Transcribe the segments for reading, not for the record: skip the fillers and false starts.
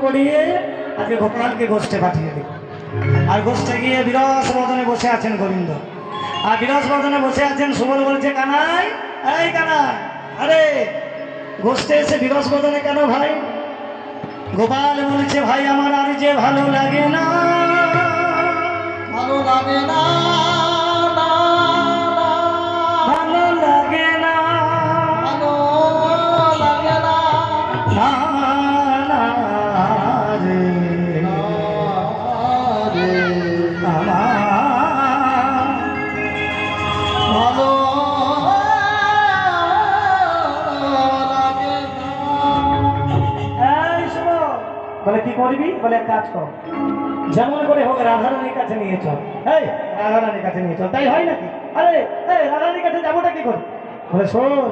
করিয়ে আজকে গোপালকে গোষ্ঠে পাঠিয়ে দিল। আর গোষ্ঠে গিয়ে বিরস বদনে বসে আছেন গোবিন্দ। আর বিরস বদনে বসে আছেন, সুবল বলছে কানাই, এই কানাই, আরে গোষ্ঠে এসে বিরস বদনে কেন ভাই? গোপাল বলছে ভাই আমার আর যে ভালো লাগে না, ভালো লাগে না, ভালো লাগে না, ভালো লাগে না, না, না রে, রে আমার ভালো লাগে না। এই শোনো, বলে কি করবি? বলে এক কাজ কর, যেমন করে হোক রাধারানীর কাছে নিয়ে চল। এই রাধারানীর কাছে নিয়ে চল। তাই হয় নাকি? আরে এই রাধারানীর কাছে যাবোটা কি করে? বলে শোন,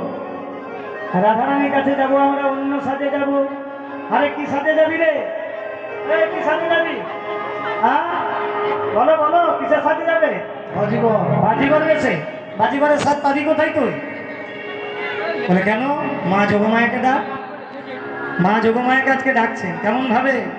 রাধারানীর কাছে যাবো আমরা অন্য সাজে যাব। আরে কি সাজে যাবি রে? এই কি সাজে যাবি? হ্যাঁ বলো বলো, কিসের সাজে যাবে? অজীবন বাজিগর গেছে। বাজিগরের সাজ পাবি কোথায় তুই? বলে কেন? মা যোগমায়াকে ডাক। মা যোগমায়াকে আজকে ডাকছেন। কেমন ভাবে?